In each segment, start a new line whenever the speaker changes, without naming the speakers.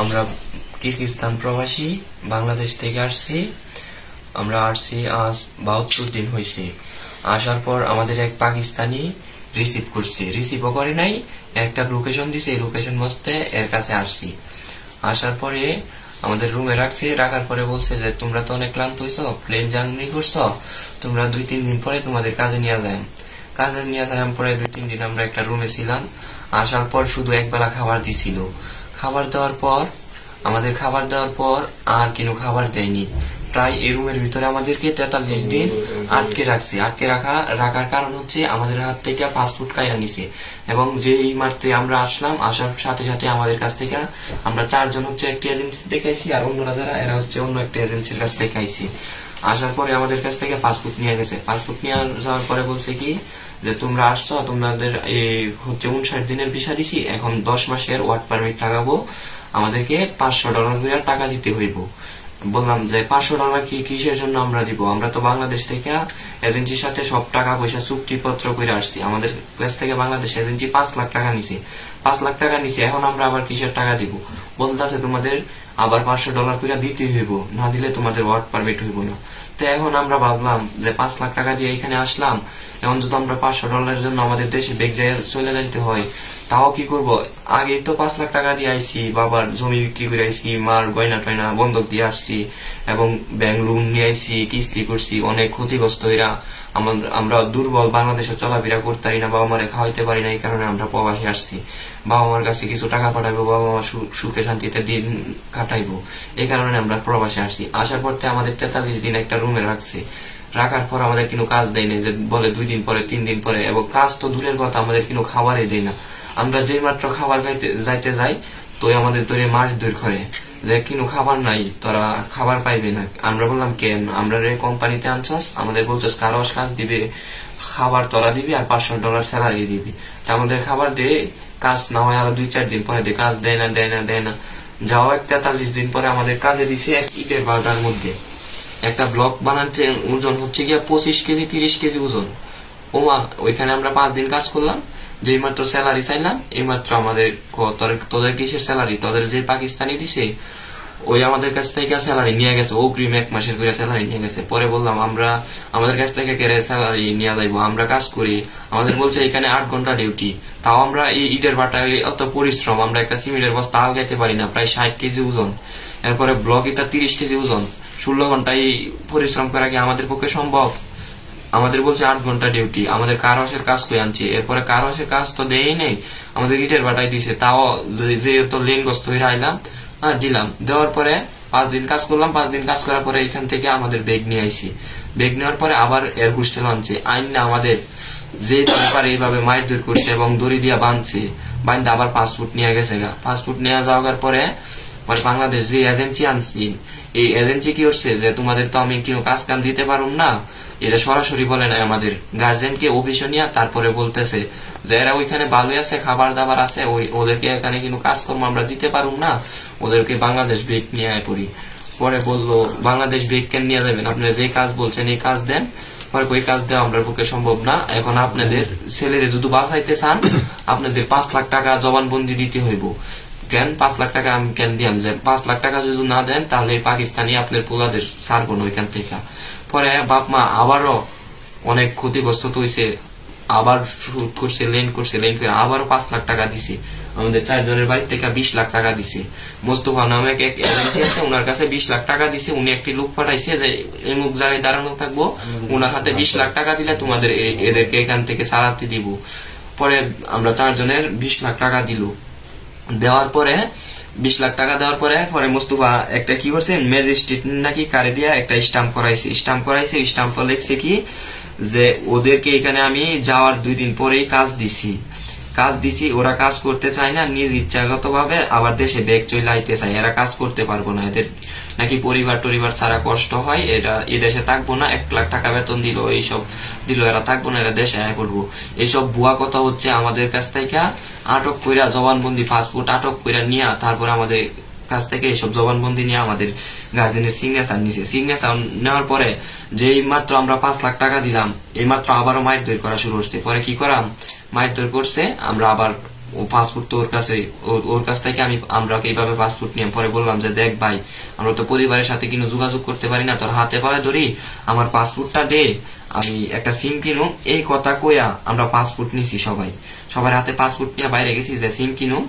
আমরা কিরগিজস্তান প্রবাসী বাংলাদেশ থেকে আসছি। আমরা আসছি আজ 72 দিন হয়েছে। আসার পর আমাদের এক পাকিস্তানি রিসিভ করছে, রিসিভও করে নাই, একটা লোকেশন দিছে, এই লোকেশন বসতে এর কাছে আসছি। আসার পরে আমাদের রুমে রাখছে, রাখার পরে বলছে যে তোমরা তো অনেক ক্লান্ত হয়েছ, প্লেন জার্নি করছো, তোমরা 2-3 দিন পরে তোমাদের কাজে নিয়ে যাই। কাজে নিয়ে যাই পরে 2-3 দিন আমরা একটা রুমে ছিলাম। আসার পর শুধু একবেলা খাবার দিছিল। খাবার দেওয়ার পর আর কোনো খাবার দেয়নি। প্রায় এই রুমের ভিতরে আমাদেরকে 43 দিন আটকে রাখছে। রাখার কারণ হচ্ছে আমাদের হাত থেকে পাসপোর্ট কাইরা নিছে, এবং যেই মাত্র আমরা আসলাম, আসার সাথে সাথে আমাদের কাছ থেকে আমরা 4 জন হচ্ছে একটি এজেন্সি থেকে আইছি, আর অন্যরা যারা এরা হচ্ছে অন্য একটা এজেন্সির কাছ থেকে আইছি। আসার পরে আমাদের কাছ থেকে পাসপোর্ট নিয়ে গেছে। পাসপোর্ট নিয়ে যাওয়ার পরে বলছে কি যে তোমরা আসছো, তোমাদের হচ্ছে 59 দিনের ভিসা দিছি, এখন 10 মাসের ওয়ার্ক পারমিট লাগাবো, আমাদেরকে $500 করে টাকা দিতে হইব। বললাম যে $500 কিসের জন্য আমরা দিব? আমরা তো বাংলাদেশ থেকে এজেন্সির সাথে সব টাকা পয়সা চুক্তিপত্র করে আসছি। আমাদের কাছ থেকে বাংলাদেশ এজেন্সি 5 লাখ টাকা নিছে, 5 লাখ টাকা নিছে, এখন আমরা আবার কিসের টাকা দিব? বলতেছে তোমাদের আবার $500 করে দিতে হইব, না দিলে তোমাদের ওয়ার্ক পারমিট হইব না। তো এখন আমরা ভাবলাম যে 5 লাখ টাকা দিয়ে এখানে আসলাম, এখন যদি আমরা $500 জন্য আমাদের দেশে বেগ জায়গায় চলে যাইতে হয়, তাও কি করব? আগে তো 5 লাখ টাকা দিয়ে আইছি, বাবার জমি বিক্রি করে আইছি, মার গয়না টয়না বন্ধক দিয়ে আসছি, এবং ব্যাংক লোন নিয়ে আইছি, কিস্তি করছি, অনেক ক্ষতিগ্রস্ত হইরা আমরা দুর্বল, বাংলাদেশে চলাফেরা করতে পারি না, বাবা মারে খাওয়াইতে পারি না, এই কারণে আমরা প্রবাসে আসছি। বাবা মার কাছে কিছু টাকা পাঠাইবো, বাবা মা সুখে শান্তিতে দিন কাটাইবো, এই কারণে আমরা প্রবাসে আসছি। আসার পর আমাদের 43 দিন একটা রুমে রাখছে। রাখার পর আমাদের কোনো কাজ দেয় না, যে বলে 2 দিন পরে 3 দিন পরে, এবং কাজ তো দূরের কথা, আমাদের কোনো খাবারই দেয় না। আমরা যেই মাত্র খাবার যাইতে যাই তো আমাদের ধরে মাছ দূর করে যে কোনো খাবার নাই, তোরা খাবার পাইবে না। আমরা বললাম কেন? আমরা কোম্পানিতে আনছস, আমাদের বলছস কাজ দিবে, খাবার তোরা দিবি, আর $500 স্যালারি দিবি। তা আমাদের খাবার দিয়ে কাজ না হয় আরো 2-4 দিন পরে দিয়ে কাজ দেয় না। যাও 43 দিন পরে আমাদের কাজে দিছে এক ইটের বাগার মধ্যে একটা ব্লক বানাতে, ওজন হচ্ছে গিয়া 25 কেজি 30 কেজি ওজন। ওমা, ওইখানে আমরা 5 দিন কাজ করলাম, যেই মাত্র স্যালারি চাইলাম, এই মাত্র আমাদের তোদের কিসের স্যালারি? তোদের যে পাকিস্তানি দিছে ওই আমাদের কাছ থেকে স্যালারি নিয়ে গেছে, অগ্রিম 1 মাসের করে স্যালারি নিয়ে গেছে। পরে বললাম আমাদের কাছ থেকে কেড়ে স্যালারি নিয়ে যাইবো, আমরা কাজ করি। আমাদের বলছে এখানে 8 ঘন্টা ডিউটি, তাও আমরা এই ইটের বাটায় অত পরিশ্রম, আমরা একটা সিমেন্টের বস্তা আলগাইতে পারি না, প্রায় 60 কেজি ওজন। এরপরে ব্লক এটা 30 কেজি ওজন, 16 ঘন্টায় পরিশ্রম করা কি আমাদের পক্ষে সম্ভব? আমাদের বলছে 8 ঘন্টা ডিউটি, আমাদের কারওয়াশের কাজ করে আনছে। এরপরে কারওয়াশের কাজ তো দেয়ই নেই, আমাদের ইটের বাটাই দিছে, তাও যে তো লেনগ্রস্ত হয়ে আইলাম, দিলাম। দেওয়ার পরে 5 দিন কাজ করলাম। 5 দিন কাজ করার পরে এখান থেকে আমাদের বেগ নিয়ে আইছি। বেগ নেওয়ার পরে আবার এয়ার হোস্টেল আনছে, আইন না আমাদের যে ব্যাপারে এইভাবে মাইর দূর করছে এবং দড়ি দিয়া বাঁধছে, বাঁধতে আবার পাসপোর্ট নিয়ে গেছে। পাসপোর্ট নিয়ে যাওয়ার পরে বাংলাদেশ যে এজেন্সি আনছি, এই এজেন্সি কি করছে যে তোমাদের তো আমি কেউ কাজ কাম দিতে পারুম না, এটা সরাসরি বলে নাই, আমাদের গার্জেনকে অফিসে নিয়ে তারপরে বলতেছে যে এরা ওইখানে ভালোই আছে, খাবার দাবার আছে, ওদেরকে এখানে কিন্তু কাজকর্ম আমরা দিতে পারুম না, ওদেরকে বাংলাদেশ বেগ নিয়ে আয় পড়ি। পরে বললো বাংলাদেশ বেগ কেন নিয়ে যাবেন, আপনারা যে কাজ বলছেন এই কাজ দেন। পরে ওই কাজ দেওয়া আমরা পক্ষে সম্ভব না, এখন আপনাদের ছেলেরে যদি বাঁচাইতে চান আপনাদের 5 লাখ টাকা জবানবন্দি দিতে হইব। কেন 5 লাখ টাকা আমি কেন দিয়াম? যে 5 লাখ টাকা যদি না দেন তাহলে পাকিস্তানি আপনার পোলাদের ছাড়বো না ওইখান থেকে। পরে বাপ মা আবারও অনেক ক্ষতিগ্রস্ত হয়েছে, আবার শুট করছে, লেন করে আবারও 5 লাখ টাকা দিছে। আমাদের 4 জনের বাড়ি থেকে 20 লাখ টাকা দিছে। মোস্তফা নামে এক এজেন্সি আছে, ওনার কাছে 20 লাখ টাকা দিছে। উনি একটি লোক পাঠাইছে যে এমুক জায়গায় দাঁড়ানো থাকবো, ওনার হাতে 20 লাখ টাকা দিলে তোমাদের এদেরকে এখান থেকে ছাড়াতে দিব। পরে আমরা 4 জনের 20 লাখ টাকা দিল। দেওয়ার পরে 20 লাখ টাকা দেওয়ার পরে মুস্তফা একটা কি করছে, ম্যাজিস্ট্রেট নাকি কারে দিয়া একটা স্টাম্প করাইছে। স্টাম্প লিখছে কি যে ওদেরকে এখানে আমি যাওয়ার 2 দিন পরেই কাজ দিছি। ওরা কাজ করতে চায় না, নিজ ইচ্ছাগত ভাবে আবার দেশে ব্যাগ চলে আইতে চায়, এরা কাজ করতে পারবো না, এদের নাকি পরিবার ছাড়া কষ্ট হয়, এটা এই দেশে থাকবো না, 1 লাখ টাকা বেতন দিল, এইসব দিল, এরা থাকবো না, এরা দেশে আয় করবো। এইসব ভুয়া কথা হচ্ছে আমাদের কাছ থেকে আটক কইরা জবানবন্দি, পাসপোর্ট আটক কইরা নিয়ে তারপর আমাদের কাছ থেকে এইসব জবানবন্দি নিয়ে আমাদের গার্জেনের সিগনেচার নিছে। সিগনেচার নেওয়ার পরে যেই মাত্র আমরা 5 লাখ টাকা দিলাম, এই মাত্র আবারও মাইর দৌড় করা শুরু করছে। পরে কি করাম, মাইর দৌড় করছে, আমরা আবার ও পাসপোর্ট তো ওর কাছে, ওর কাছ থেকে আমরা এইভাবে পাসপোর্ট নিয়ে পরে বললাম যে দেখ ভাই, আমরা তো পরিবারের সাথে কিন্তু যোগাযোগ করতে পারি না, তোর হাতে পায়ে ধরি আমার পাসপোর্টটা দে, আমি একটা সিম কিনুম। এই কথা কইয়া আমরা পাসপোর্ট নিছি, সবার হাতে পাসপোর্ট নিয়ে বাইরে গেছি যে সিম কিনুম।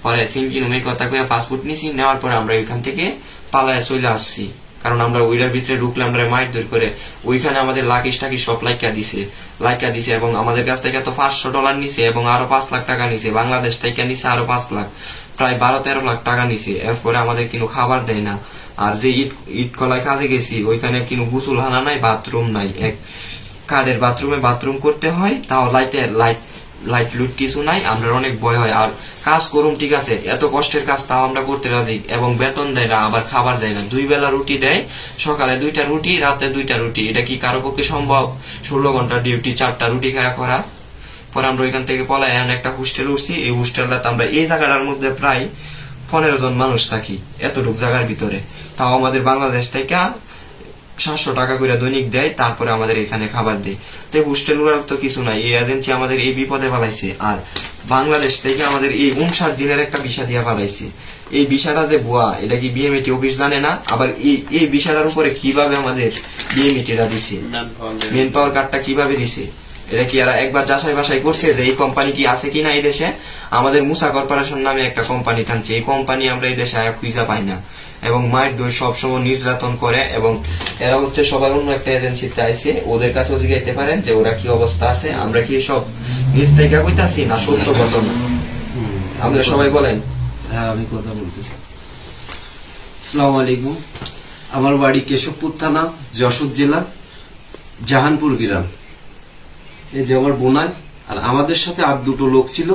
পরে সিম কিনুম এই কথা কইয়া পাসপোর্ট নিছি, নেওয়ার পরে আমরা ওইখান থেকে পালায় চলে আসছি। কারণ আমরা ওইটার ভিতরে ঢুকলে আমরা মাইট ধর করে ওইখানে আমাদের লাকিস টাকি সব লাইকা দিছে এবং আমাদের কাছ থেকে তো $500 নিছে এবং আরো 5 লাখ টাকা নিছে, বাংলাদেশ থেকে নিছে আরো 5 লাখ, প্রায় 12-13 লাখ টাকা নিছে। এরপরে আমাদের কিন্তু খাবার দেয় না। আর যে ঈদ কলায় কাজে গেছি ওইখানে কিন্তু গোসলখানা নাই, বাথরুম নাই, এক কার্ডের বাথরুমে বাথরুম করতে হয়, তাও লাইট লুট কিছু নাই। আমরা অনেক ভয় হয়। আর কাজ করুম ঠিক আছে, এত কষ্টের কাজ তাও আমরা করতে রাজি, এবং বেতন দেয় না, আবার খাবার দেয় না। 2 বেলা রুটি দেয়, সকালে 2টা রুটি, রাতে 2টা রুটি। এটা কি কারো পক্ষে সম্ভব? 16 ঘন্টা ডিউটি, 4টা রুটি খাওয়া করা। পরে আমরা ওইখান থেকে পলায় এখন একটা হোস্টেল উঠছি। এই হোস্টেলটাতে আমরা এই জায়গাটার মধ্যে প্রায় 15 জন মানুষ থাকি, এতটুক জায়গার ভিতরে। তাও আমাদের বাংলাদেশ থেকে 700 টাকা করে দৈনিক দেয়, তারপরে আমাদের এখানে খাবার দেয়। তো হোস্টেল তো কিছু নাই, এই এজেন্সি আমাদের এই বিপদে ফেলাইছে। আর বাংলাদেশ থেকে আমাদের এই 59 দিনের একটা ভিসা দিয়া ফেলাইছে। এই ভিসাটা যে ভুয়া, এটা কি বিএমইটি অফিস জানে না? আবার এই ভিসাটার উপরে কিভাবে আমাদের বিএমইটিটা দিছে, মেন পাওয়ার কার্ডটা কিভাবে দিছে, এটা কি এরা একবার যাচাই বাছাই করছে যে এই কোম্পানি কি আছে কিনা এই দেশে? আমাদের মুসা কর্পোরেশন নামে একটা কোম্পানি থাকছে, এই কোম্পানি আমরা এই দেশে খুঁজা পাই না, এবং মায়ের দোষ সবসময় নির্যাতন করে। এবং এরা হচ্ছে সবাই অন্য একটা এজেন্সিতে আইছে, ওদের কাছেও জিজ্ঞাইতে পারেন যে ওরা কি অবস্থা আছে, আমরা কি সব নিজ থেকে কইতাছি না সত্য ঘটনা? আপনারা সবাই বলেন।
হ্যাঁ, আমি কথা বলতেছি। আসসালামু আলাইকুম। আমার বাড়ি কেশবপুর থানা, যশোর জেলা, জাহানপুর গ্রাম। এই যে আমার বোনাই, আর আমাদের সাথে আর 2টো লোক ছিল।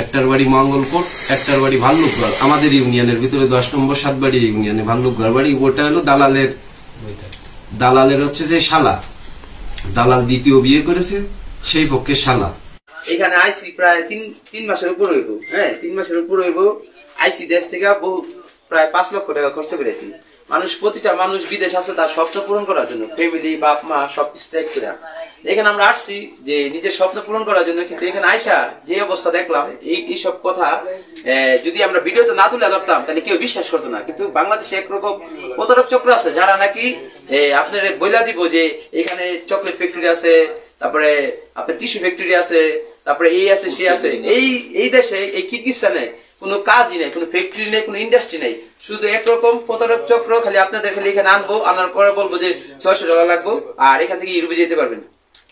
একটার বাড়ি মঙ্গলকোট, একটার বাড়ি ভাল্লুকগড়, আমাদের ইউনিয়নের ভিতরে 10 নম্বর 7 বাড়ি ইউনিয়নে ভাল্লুকগড় বাড়ি। ওটা হলো দালালের হচ্ছে যে শালা, দালাল দ্বিতীয় বিয়ে করেছে, সেই পক্ষে শালা।
এখানে আইসি প্রায় তিন মাসের উপর হইব। হ্যাঁ, 3 মাসের উপর হইব। আইসি দেশ থেকে বহু প্রায় 5 লক্ষ টাকা খরচ করেছি। প্রতিটা মানুষ বিদেশ আছে তার স্বপ্ন পূরণ করার জন্য, ফ্যামিলি, বাপ মা সবকিছু ত্যাগ করে এখানে আমরা আসছি যে নিজের স্বপ্ন পূরণ করার জন্য। কিন্তু এখানে আইসা যে অবস্থা দেখলাম, এই সব কথা যদি আমরা ভিডিওতে না তুলে ধরতাম তাহলে কেউ বিশ্বাস করতো না। কিন্তু বাংলাদেশে একরকম প্রতারক চক্র আছে যারা নাকি আপনার বইলা দিব যে এখানে চকলেট ফ্যাক্টরি আছে, তারপরে আপনার টিস্যু ফ্যাক্টরি আছে, তারপরে এই আছে সে আছে। এই দেশে এই কিরগিজস্তানে কোনো কাজই নেই, কোনো ফ্যাক্টরি নেই, কোনো ইন্ডাস্ট্রি নেই, শুধু একরকম প্রতারক চক্র। খালি আপনাদের খালি এখানে আনবো, আনার পরে বলবো যে $600 লাগবো আর এখান থেকে ইউরোপে যেতে পারবেন।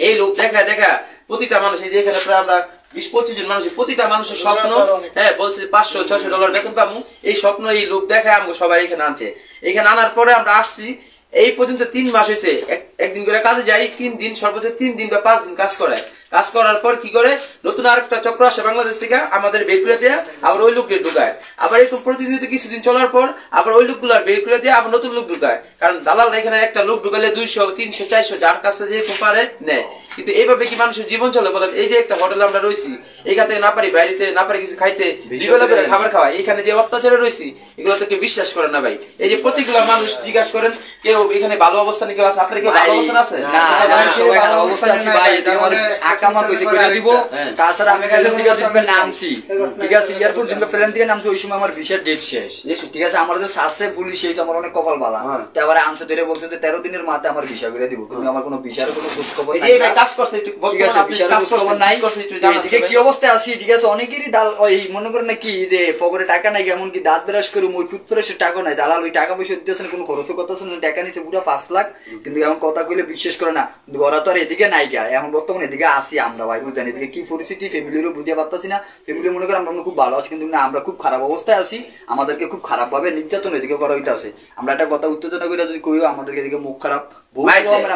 এই লোক দেখা প্রতিটা মানুষ, এই যে এখানে প্রায় আমরা 20-25 জন মানুষ, প্রতিটা মানুষের স্বপ্ন, হ্যাঁ বলছে $500-600 বেতন পাবো, এই স্বপ্ন এই লোক দেখায় আমাকে সবাই এখানে আনছে। এখানে আনার পরে আমরা আসছি, এই পর্যন্ত 3 মাস হয়েছে। একদিন করে কাজে যাই, 3 দিন, সর্বোচ্চ 3 দিন বা 5 দিন কাজ করায়। কাজ করার পর কি করে, নতুন আরেকটা চক্র আসে বাংলাদেশ থেকে, আমাদের বের করে দেয়া, আবার ওই লোককে ঢুকায়। আবার একটু প্রতিনিয়ত কিছুদিন চলার পর আবার ওই লোকগুলো বের করে দেয়া, আবার নতুন লোক ঢুকায়। কারণ দালালরা এখানে একটা লোক ঢুকালে 200-300-400 যার কাছে যে পারে নেয়। কিন্তু এইভাবে কি মানুষের জীবন চলে বলেন? এই যে একটা হোটেলে আমরা রয়েছি, এখান থেকে না পারি বাইরেতে না পারি কিছু খাইতে, দুবেলা করে খাবার খাওয়া, এখানে যে অত্যাচারে রয়েছি এগুলো তো কেউ বিশ্বাস করে না ভাই। এই যে প্রতিগুলা মানুষ জিজ্ঞাসা করেন কেউ এখানে ভালো অবস্থানে কেউ আছে, আপনার কেউ ভালো অবস্থান আছে?
আকামা কইছে কইরা দিব। তাছাড়া আমি ফেলেন দিকে দিবে নামছি, ঠিক আছে, এয়ারপোর্ট দিবে ফেলেন দিকে নামছি, ওই সময় আমার ভিসার ডেট শেষ, ঠিক আছে। আমার যে সাসে পুলিশ, এই তো আমার অনেক কপাল বালা। তারপরে আনছে ধরে বলছে যে 13 দিনের মাথায় আমার ভিসা করে দিব। তুমি আমার কোনো ভিসার কোনো খোঁজ খবর নাই,
এই ভাই কাজ করছে একটু,
ঠিক আছে, ভিসার খোঁজ খবর নাই। এদিকে কি অবস্থায় আছি, ঠিক আছে। অনেকেরই ডাল ওই মনে করেন নাকি যে পকেটে টাকা নাই, এমন কি দাঁত ব্রাশ করে ওই টুথব্রাশের টাকা নাই, দালাল ওই টাকা পয়সা দিতেছেন, কোনো খরচও করতেছেন না, টাকা নিচ্ছে পুরো 5 লাখ। কিন্তু এখন কথা কইলে বিশ্বাস করে না, ওরা তো আর এদিকে নাই গা। এখন বর্তমানে এদিকে আসি আমরা ভাই, বুঝছেন এদিকে কি পরিস্থিতি, ফ্যামিলিরও বুঝতে পারতাছি না। ফ্যামিলি মনে করেন আমরা খুব ভালো আছি, কিন্তু না, আমরা খুব খারাপ অবস্থায় আছি। আমাদেরকে খুব খারাপ ভাবে নির্যাতন এদিকে করা হইতাছে। আমরা একটা কথা উত্তেজনা করে যদি কইও, আমাদেরকে এদিকে মুখ খারাপ,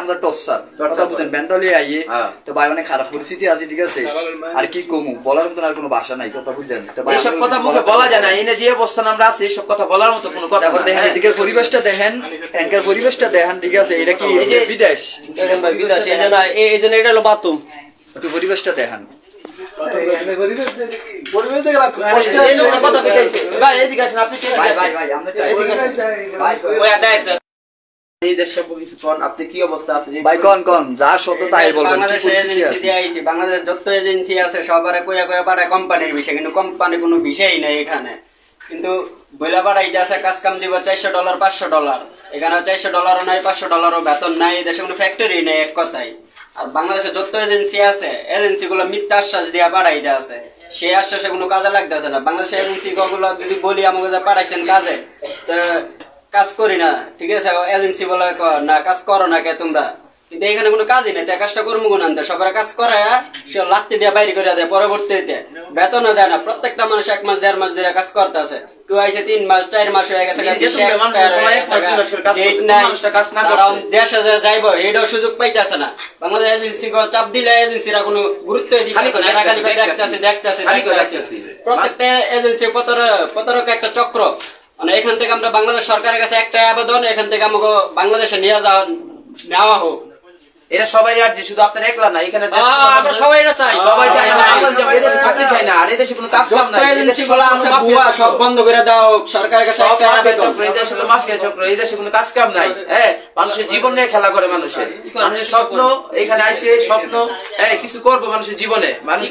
আমরা টর্চার কথা বুঝেন, বেন্টালি আইয়ে তো ভাই অনেক খারাপ পরিস্থিতি আছে, ঠিক আছে। আর কি কমু, বলার মতন আর কোনো ভাষা নাই, কথা বুঝছেন।
এইসব কথা মুখে বলা যায় না, এনে যে অবস্থান আমরা আছি এইসব কথা বলার মতো কোনো কথা।
তারপর দেখেন এদিকের পরিবেশটা দেখেন, এখানকার পরিবেশটা দেখেন, ঠিক আছে। এটা কি এই যে বিদেশ,
দেখেন ভাই বিদেশ, এই জন্য এটা হলো বাথরুম।
একটু পরিবেশটা দেখেন,
পরিবেশ দেখে কথা কইতেছে ভাই। এদিকে আসেন আপনি,
ভাই ভাই ভাই আমরা এদিকে আসেন ভাই।
এই দেশ সম্পর্কে কিছু কোন, আপনি কি অবস্থা আছেন?
ভাই কোন যা সত্য তাই বলবেন।
বাংলাদেশে এজেন্সি দিয়ে আইছি, বাংলাদেশ যত এজেন্সি আছে সবারে কইয়া পাঠায় কোম্পানির বিষয়, কিন্তু কোম্পানি কোনো বিষয়ই নেই এখানে। কিন্তু বইলা পাঠাইতে আছে কাজ কাম দিব $400 $500, এখানে $400 নাই, $500 বেতন নাই, দেশে কোনো ফ্যাক্টরি নেই এক কথায়। আর বাংলাদেশে যত এজেন্সি আছে এজেন্সি গুলো মিথ্যা আশ্বাস দিয়া পাঠাইতে আছে, সেই আশ্বাসে কোনো কাজে লাগতেছে না। বাংলাদেশের এজেন্সি গুলো যদি বলি আমাকে পাঠাইছেন কাজে, কাজ করি না, ঠিক আছে, এজেন্সি বলে না কাজ করো না কে তোমরা, কিন্তু এখানে কোনো কাজই নেই। কাজটা করবো কোন আনতে, সবার কাজ করায় সে লাত্তি দিয়ে বাইরে করে দেয়, পরবর্তীতে বেতনও দেয় না। প্রত্যেকটা মানুষ 1 মাস 1.5 মাস ধরে কাজ করতে আছে, কেউ আইসে 3 মাস 4 মাস হয়ে গেছে, দেশে যাইবো এটাও সুযোগ পাইতেছে না। বাংলাদেশ এজেন্সি চাপ দিলে এজেন্সিরা কোনো গুরুত্ব দিতেছে না, দেখতেছে। প্রত্যেকটা এজেন্সি প্রতারক একটা চক্র। মানে এখান থেকে আমরা বাংলাদেশ সরকারের কাছে একটা আবেদন, এখান থেকে আমাকে বাংলাদেশে নেওয়া হোক।
এরা সবাই আর যে শুধু আপনার একলা না, এখানে
আমরা সবাই এটা চাই,
সবাই চাই এদেশে থাকতে চাই না। আর এদেশে কোনো কাজ কাম নাই,
এজেন্সিগুলো আছে বুয়া সব বন্ধ করে দাও, সরকারের কাছে একটা আবেদন।
এদেশে হলো মাফিয়া চক্র, এদেশে কোনো কাজ কাম নাই। হ্যাঁ, মানুষের জীবন নিয়ে খেলা করে, মানুষের স্বপ্ন এখানে আইছে, স্বপ্ন কিছু করবো মানুষের জীবনে। মানুষ